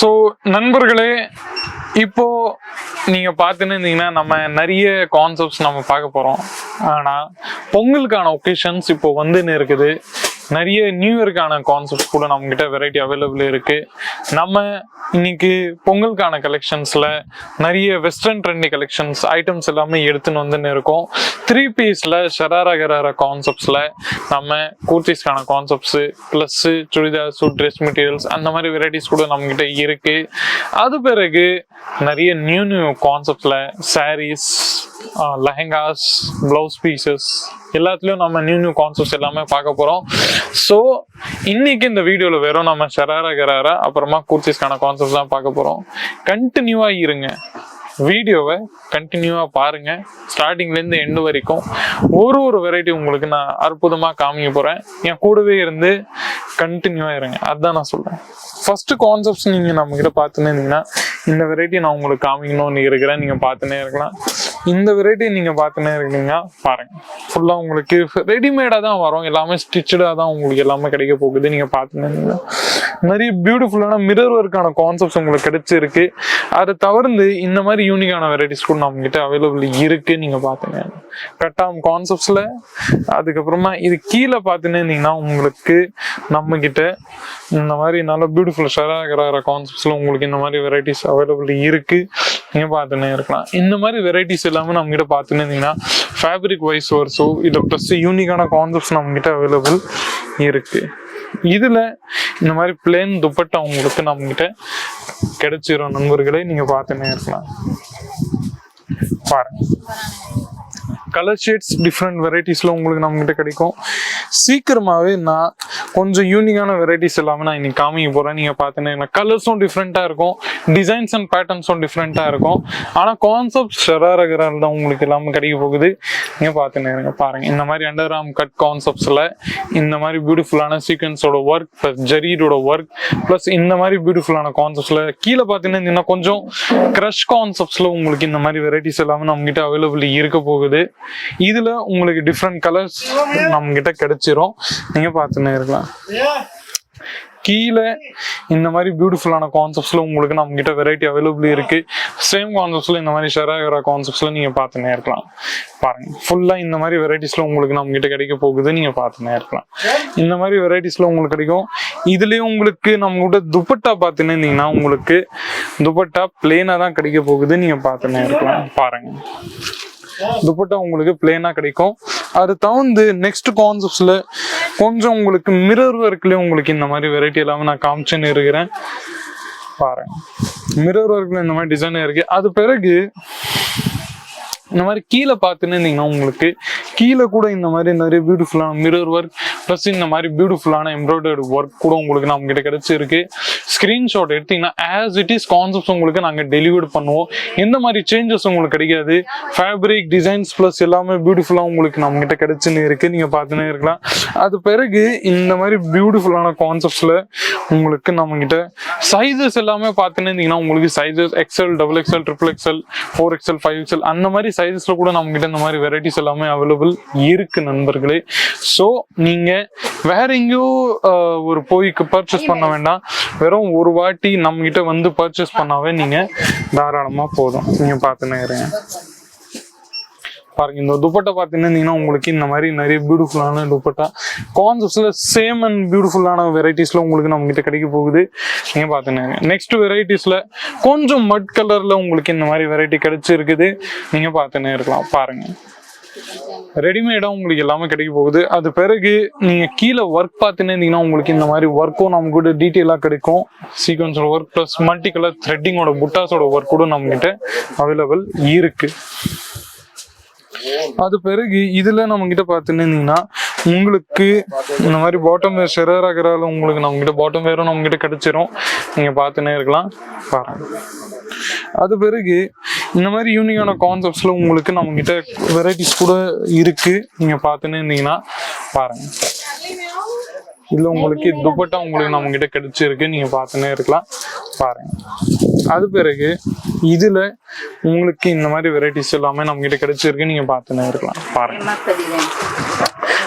So நண்பர்களே, இப்போ நீங்க பார்த்துன்னு இருந்தீங்கன்னா நம்ம நிறைய கான்செப்ட்ஸ் நம்ம பார்க்க போறோம். ஆனா பொங்கலுக்கான ஒகேஷன்ஸ் இப்போ வந்துன்னு இருக்குது. நிறைய நியூ இயருக்கான கான்செப்ட்ஸ் கூட நம்ம கிட்ட வெரைட்டி அவைலபிள் இருக்கு. நம்ம இன்னைக்கு பொங்கலுக்கான கலெக்ஷன்ஸ்ல நிறைய வெஸ்டர்ன் ட்ரெண்டி கலெக்ஷன்ஸ் ஐட்டம்ஸ் எல்லாமே எடுத்துன்னு வந்துன்னு இருக்கோம். 3 பீஸ்ல ஷராரா கராரா கான்செப்ட்ஸ்ல நம்ம கூர்த்திஸ்க்கான concepts plus churidar suit dress materials அந்த மாதிரி வெரைட்டிஸ் கூட நம்ம கிட்ட இருக்கு. அது பிறகு நிறைய நியூ கான்செப்ட்ல சாரீஸ், லெஹங்காஸ், பிளவுஸ் பீசஸ் எல்லாத்துலயும் நம்ம நியூ கான்செப்ட்ஸ் எல்லாமே பார்க்க போறோம். ஸோ இன்னைக்கு இந்த வீடியோல வெறும் நம்ம ஷராரா கராரா அப்புறமா கூர்த்திஸ்க்கான கான்செப்ட்ஸ் தான் பார்க்க போறோம். கண்டினியூவா இருங்க, வீடியோவை கண்டினியூவா பாருங்க. ஸ்டார்டிங்ல இருந்து எண்டு வரைக்கும் ஒரு வெரைட்டி உங்களுக்கு நான் அற்புதமா காமிக்க போறேன். என் கூடவே இருந்து கண்டினியூவா இருங்க, அதுதான் நான் சொல்றேன். ஃபர்ஸ்ட் கான்செப்ட்ஸ் நீங்க நம்ம கிட்ட பார்த்துன்னு இருந்தீங்கன்னா இந்த வெரைட்டி நான் உங்களுக்கு காமிக்கணும்னு இருக்கிறேன். நீங்க பார்த்துன்னே இருக்கலாம். இந்த வெரைட்டி நீங்க பார்த்துன்னே இருக்கீங்க பாருங்க. ஃபுல்லா உங்களுக்கு ரெடிமேடா தான் வரும், எல்லாமே ஸ்டிச்சடா தான் உங்களுக்கு எல்லாமே கிடைக்க போகுது. நீங்க பார்த்துன்னே இருந்தீங்க நிறைய பியூட்டிஃபுல்லான மிரர் ஒர்க்கான கான்செப்ட்ஸ் உங்களுக்கு கிடைச்சிருக்கு. அதை தவிர்த்து இந்த மாதிரி யூனிக்கான வெரைட்டிஸ் கூட நம்ம கிட்ட அவைலபிள் இருக்கு. நீங்க பாத்துங்க கட்டாம் கான்செப்ட்ஸ்ல. அதுக்கப்புறமா இது கீழே பார்த்துன்னு இருந்தீங்கன்னா உங்களுக்கு நம்ம கிட்ட இந்த மாதிரி நல்ல பியூட்டிஃபுல் ஷராரா கான்செப்ட்ஸ்ல உங்களுக்கு இந்த மாதிரி வெரைட்டிஸ் அவைலபிள் இருக்கு. நீங்க பார்த்துன்னே இருக்கலாம். இந்த மாதிரி வெரைட்டிஸ் எல்லாமே நம்ம கிட்ட பார்த்துன்னு இருந்தீங்கன்னா ஃபேப்ரிக் வைஸ் வர்ஸோ இல்லை ப்ளஸ் யூனிக்கான கான்செப்ட்ஸ் நம்ம கிட்ட அவைலபிள் இருக்கு. இதுல இந்த மாதிரி பிளேன் துப்பட்டா உங்களுக்கு நம்ம கிட்ட கிடைச்சிரும் நண்பர்களே. நீங்க பார்த்துன்னே இருக்கலாம். பாருங்க, கலர் ஷேட்ஸ் டிஃப்ரெண்ட் வெரைட்டிஸ்ல உங்களுக்கு நம்ம கிட்ட கிடைக்கும். சீக்கிரமாவே நான் கொஞ்சம் யூனிக்கான வெரைட்டிஸ் எல்லாமே நான் இன்னைக்கு காமிக்க போறேன். நீங்க பாத்தீங்கன்னா கலர்ஸும் டிஃப்ரெண்டா இருக்கும், டிசைன்ஸ் அண்ட் பேட்டர்ன்ஸும் டிஃப்ரெண்டா இருக்கும். ஆனா கான்செப்ட் ஷராரா கராரா தான் உங்களுக்கு எல்லாமே கிடைக்க போகுது. நீங்க பாத்துன்னு பாருங்க. இந்த மாதிரி அண்டர் ஆர்ம் கட் கான்செப்ட்ஸ்ல இந்த மாதிரி பியூட்டிஃபுல்லான சீக்வன்ஸோட ஒர்க் பிளஸ் ஜரீரோட ஒர்க் பிளஸ் இந்த மாதிரி பியூட்டிஃபுல்லான கான்செப்ட்ஸ்ல கீழே பாத்தீங்கன்னா கொஞ்சம் கிரஷ் கான்செப்ட்ஸ்ல உங்களுக்கு இந்த மாதிரி வெரைட்டிஸ் எல்லாமே நம்ம கிட்ட அவைலபிள் இருக்க போகுது. இதுல உங்களுக்கு டிஃப்ரெண்ட் கலர்ஸ் நம்ம கிட்ட கிடைச்சிரும். நீங்க பார்த்துன்னே இருக்கலாம். கீழே இந்த மாதிரி பியூட்டிஃபுல்லான கான்செப்ட்ஸ்ல உங்களுக்கு நம்ம கிட்ட வெரைட்டி அவைலபிள் இருக்கு. சேம் கான்செப்ட்ஸ்ல இந்த மாதிரி ஷராரா கான்செப்ட்ஸ்ல நீங்க பார்த்துன்னே இருக்கலாம். பாருங்க, ஃபுல்லா இந்த மாதிரி வெரைட்டிஸ்ல உங்களுக்கு நம்ம கிட்ட கிடைக்க போகுது. நீங்க பார்த்துன்னே இருக்கலாம். இந்த மாதிரி வெரைட்டிஸ்ல உங்களுக்கு கிடைக்கும். இதுலயும் உங்களுக்கு நம்ம கிட்ட துப்பட்டா பார்த்துன்னு இருந்தீங்கன்னா உங்களுக்கு துப்பட்டா பிளேனா தான் கிடைக்க போகுது. நீங்க பார்த்துன்னே இருக்கலாம். பாருங்க, துப்பட்டா உங்களுக்கு பிளேனா கிடைக்கும். அது தவிர்த்து நெக்ஸ்ட் கான்செப்ட்ஸ்ல கொஞ்சம் உங்களுக்கு மிரர் ஒர்க்லயும் உங்களுக்கு இந்த மாதிரி வெரைட்டி எல்லாமே நான் காமிச்சுன்னு இருக்கிறேன். பாருங்க, மிரர் ஒர்க்ல இந்த மாதிரி டிசைன் இருக்கு. அது பிறகு இந்த மாதிரி கீழே பார்த்துன்னு இருந்தீங்கன்னா உங்களுக்கு கீழே கூட இந்த மாதிரி நிறைய பியூட்டிஃபுல்லான மிரர் ஒர்க் ப்ளஸ் இந்த மாதிரி பியூட்டிஃபுல்லான எம்ப்ராய்டரி ஒர்க் கூட உங்களுக்கு நம்ம கிட்ட கிடைச்சிருக்கு. ஸ்கிரீன்ஷாட் எடுத்தீங்கன்னா ஆஸ் இட் இஸ் கான்செப்ட்ஸ் உங்களுக்கு நாங்கள் டெலிவரி பண்ணுவோம். எந்த மாதிரி சேஞ்சஸ் உங்களுக்கு கிடைக்காது. ஃபேப்ரிக் டிசைன்ஸ் ப்ளஸ் எல்லாமே பியூட்டிஃபுல்லாக உங்களுக்கு நம்ம கிட்ட கிடைச்சுன்னு இருக்கு. நீங்க பார்த்துன்னே இருக்கலாம். அது பிறகு இந்த மாதிரி பியூட்டிஃபுல்லான கான்செப்ட்ஸ்ல உங்களுக்கு நம்ம கிட்ட சைஸஸ் எல்லாமே பார்த்துன்னு இருந்தீங்கன்னா உங்களுக்கு sizes XL, XXL, XXL, 4XL, 5XL அந்த மாதிரி சைஸஸ்ல கூட நம்ம கிட்ட இந்த மாதிரி வெரைட்டிஸ் எல்லாமே அவைலபிள் இருக்கு நண்பர்களே. ஸோ நீங்க வேற எங்கேயோ ஒரு போய் பர்ச்சேஸ் பண்ண வேண்டாம். வெறும் ஒரு வாட்டி நம்ம கிட்ட வந்து பர்ச்சேஸ் பண்ணாவே நீங்க தாராளமா போதும். நீங்க பார்த்துன்னே இருங்க. பாருங்க, இந்த துப்பட்டா பார்த்தீங்கன்னா உங்களுக்கு இந்த மாதிரி நிறைய பியூட்டிஃபுல்லான துப்பட்டா கான்செப்ட்ஸ்ல சேம் அண்ட் பியூட்டிஃபுல்லான வெரைட்டிஸ்ல உங்களுக்கு நம்ம கிட்ட கிடைக்க போகுது. நீங்க பார்த்துங்க. நெக்ஸ்ட் வெரைட்டிஸ்ல கொஞ்சம் மட் கலர்ல உங்களுக்கு இந்த மாதிரி வெரைட்டி கிடைச்சிருக்குது. நீங்க பார்த்துன்னே இருக்கலாம். பாருங்க, ரெடிமேடா உங்களுக்கு எல்லாமே கிடைக்க போகுது. அது பிறகு நீங்க கீழே ஒர்க் பார்த்துன்னு இருந்தீங்கன்னா உங்களுக்கு இந்த மாதிரி ஒர்க்கும் நம்ம கூட டீட்டெயிலா கிடைக்கும். சீக்வன்ஸோட ஒர்க் பிளஸ் மல்டி கலர் த்ரெட்டிங்கோட புட்டாஸோட ஒர்க் கூட நம்ம கிட்ட அவைலபிள் இருக்கு. அது பிறகு இதுல நம்ம கிட்ட பார்த்துன்னு இருந்தீங்கன்னா உங்களுக்கு இந்த மாதிரி பாட்டம் வேர் ஷராரா கராரா உங்களுக்கு நம்ம கிட்ட பாட்டம் வேரும் நம்ம கிட்ட கிடைச்சிரும். நீங்க பார்த்துன்னே இருக்கலாம். பாருங்க, அது பிறகு இந்த மாதிரி யூனிக்கான கான்செப்ட்ஸ்ல உங்களுக்கு நம்ம கிட்ட வெரைட்டிஸ் கூட இருக்கு. நீங்க பார்த்துன்னு இருந்தீங்கன்னா பாருங்க, இதுல உங்களுக்கு துப்பட்டா உங்களுக்கு நம்ம கிட்ட கிடைச்சிருக்கு. நீங்க பார்த்துன்னே இருக்கலாம். பாருங்க, அது பிறகு இதுல உங்களுக்கு இந்த மாதிரி வெரைட்டிஸ் எல்லாமே நம்ம கிட்ட கிடைச்சிருக்கு. நீங்க பார்த்துன்னே இருக்கலாம். பாருங்க,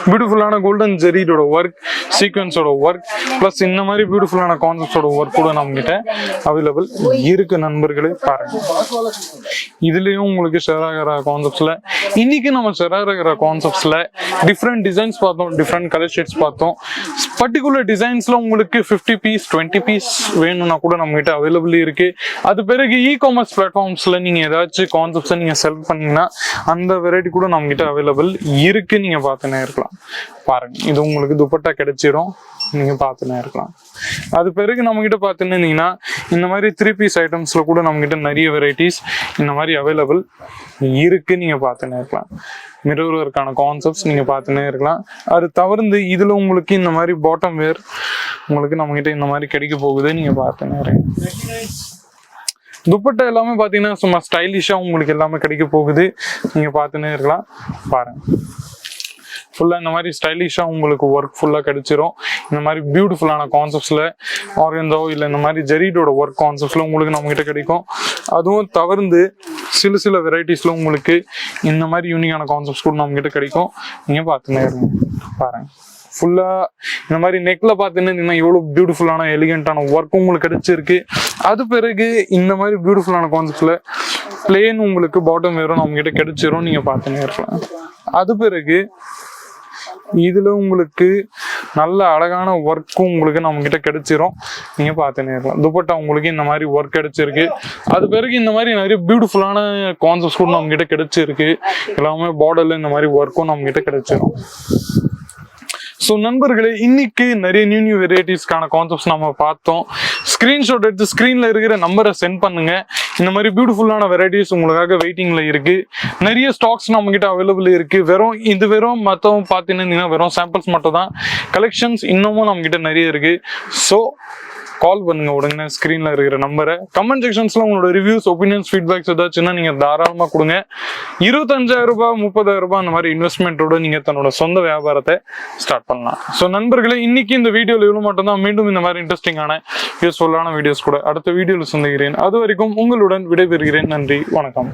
பியூட்டிஃபுல்லான கோல்டன் ஜெரியோட ஒர்க், சீக்வன்ஸோட ஒர்க், பிளஸ் இந்த மாதிரி பியூட்டிஃபுல்லான கான்செப்ட்ஸோட ஒர்க் கூட நம்ம கிட்ட அவைலபிள் இருக்கு நண்பர்களே. பாருங்க, இதுலயும் உங்களுக்கு ஷெராகரா கான்செப்ட்ஸ்ல இன்னைக்கு நம்ம ஷெராகரா கான்செப்ட்ஸ்ல டிஃப்ரெண்ட் டிசைன்ஸ் பார்த்தோம், டிஃப்ரெண்ட் கலர் ஷேட்ஸ் பார்த்தோம். பர்டிகுலர் டிசைன்ஸ்ல உங்களுக்கு 50 பீஸ் 20 பீஸ் வேணும்னா கூட நம்ம கிட்ட அவைலபிள் இருக்கு. அது பிறகு இ-காமர்ஸ் பிளாட்ஃபார்ம்ஸ்ல நீங்க ஏதாச்சும் கான்செப்ட்ஸை நீங்க செலக்ட் பண்ணீங்கன்னா அந்த வெரைட்டி கூட நம்ம கிட்ட அவைலபிள் இருக்கு, நீங்க பார்த்துனே இருக்கலாம். பாருங்க, இது உங்களுக்கு துப்பட்டா கிடைச்சிரும், நீங்க பார்த்துனே இருக்கலாம். அது பிறகு நம்ம கிட்ட பார்த்துன்னு இந்த மாதிரி 3 பீஸ் ஐட்டம்ஸ்ல கூட நம்ம கிட்ட நிறைய வெரைட்டிஸ் இந்த மாதிரி அவைலபிள் இருக்கு, நீங்க பார்த்துனே இருக்கலாம். மிரர் ஒர்க்கான கான்செப்ட்ஸ் நீங்க பார்த்துனே இருக்கலாம். அது தவிர்த்து இதுல உங்களுக்கு இந்த மாதிரி பாட்டம் வேர் உங்களுக்கு நம்ம கிட்ட இந்த மாதிரி கிடைக்க போகுது, நீங்க பார்த்துனே இருங்க. துப்பட்டா எல்லாமே பாத்தீங்கன்னா சும்மா ஸ்டைலிஷா உங்களுக்கு எல்லாமே கிடைக்க போகுது, நீங்க பார்த்துனே இருக்கலாம். பாருங்க, ஃபுல்லா இந்த மாதிரி ஸ்டைலிஷா உங்களுக்கு ஒர்க் ஃபுல்லா கிடைச்சிரும். இந்த மாதிரி பியூட்டிஃபுல்லான கான்செப்ட்ஸ்ல ஆர்கன்ஸோ இல்ல இந்த மாதிரி ஜெரிடோட ஒர்க் கான்செப்ட்ஸ்ல உங்களுக்கு நம்ம கிட்ட கிடைக்கும். அதுவும் தவிர்த்து சில வெரைட்டிஸ்ல உங்களுக்கு இந்த மாதிரி யூனிக்கான கான்செப்ட்ஸ் கூட நம்ம கிட்ட கிடைக்கும், நீங்க பார்த்துனே இருங்க. பாருங்க, ஃபுல்லா இந்த மாதிரி நெக்ல பார்த்தீங்கன்னா எவ்வளவு பியூட்டிஃபுல்லான எலிகென்டான ஒர்க் உங்களுக்கு கிடைச்சிருக்கு. அது பிறகு இந்த மாதிரி பியூட்டிஃபுல்லான கான்செப்ட்ல பிளேன் உங்களுக்கு பாட்டம் வேறும் நம்ம கிட்ட கிடைச்சிரும், நீங்க பார்த்துனே இருக்கலாம். அது பிறகு இதுல உங்களுக்கு நல்ல அழகான ஒர்க்கும் உங்களுக்கு நம்ம கிட்ட கிடைச்சிரும், நீங்க பார்த்துனே இருக்கலாம். துப்பட்டா உங்களுக்கு இந்த மாதிரி ஒர்க் கிடைச்சிருக்கு. அது பிறகு இந்த மாதிரி நிறைய பியூட்டிஃபுல்லான கான்செப்ட்ஸ் கூட நம்ம கிட்ட கிடைச்சிருக்கு. எல்லாமே பார்டர்ல இந்த மாதிரி ஒர்க்கும் நம்ம கிட்ட கிடைச்சிரும். ஸோ நண்பர்களே, இன்னைக்கு நிறைய நியூ வெரைட்டிஸ்க்கான கான்செப்ட்ஸ் நம்ம பார்த்தோம். ஸ்கிரீன்ஷாட் எடுத்து ஸ்கிரீன்ல இருக்கிற நம்பரை சென்ட் பண்ணுங்க. இந்த மாதிரி பியூட்டிஃபுல்லான வெரைட்டிஸ் உங்களுக்காக வெயிட்டிங்ல இருக்கு. நிறைய ஸ்டாக்ஸ் நம்ம கிட்ட அவைலபிள் இருக்கு. வெறும் மற்றவங்க பார்த்தீங்கன்னா வெறும் சாம்பிள்ஸ் மட்டும் தான். கலெக்ஷன்ஸ் இன்னமும் நம்ம கிட்ட நிறைய இருக்கு. ஸோ கால் பண்ணுங்க உடனே ஸ்கிரீன்ல இருக்கிற நம்பரை. கமெண்ட் செக்ஷன்ஸ்ல உங்களோட ரிவ்யூஸ், ஒப்பீனியன்ஸ், ஃபீட்பேக்ஸ் ஏதாச்சுன்னா நீங்க தாராளமா கொடுங்க. 25,000 ரூபாய் 30,000 ரூபாய் அந்த மாதிரி இன்வெஸ்ட்மெண்ட்டோட நீங்க தன்னோட சொந்த வியாபாரத்தை ஸ்டார்ட் பண்ணலாம். ஸோ நண்பர்களே, இன்னைக்கு இந்த வீடியோல இவ்வளவு மட்டும் தான். மீண்டும் இந்த மாதிரி இன்ட்ரெஸ்டிங்கான யூஸ்ஃபுல்லான வீடியோஸ் கூட அடுத்த வீடியோல சந்திக்கிறேன். அது வரைக்கும் உங்களுடன் விடைபெறுகிறேன். நன்றி, வணக்கம்.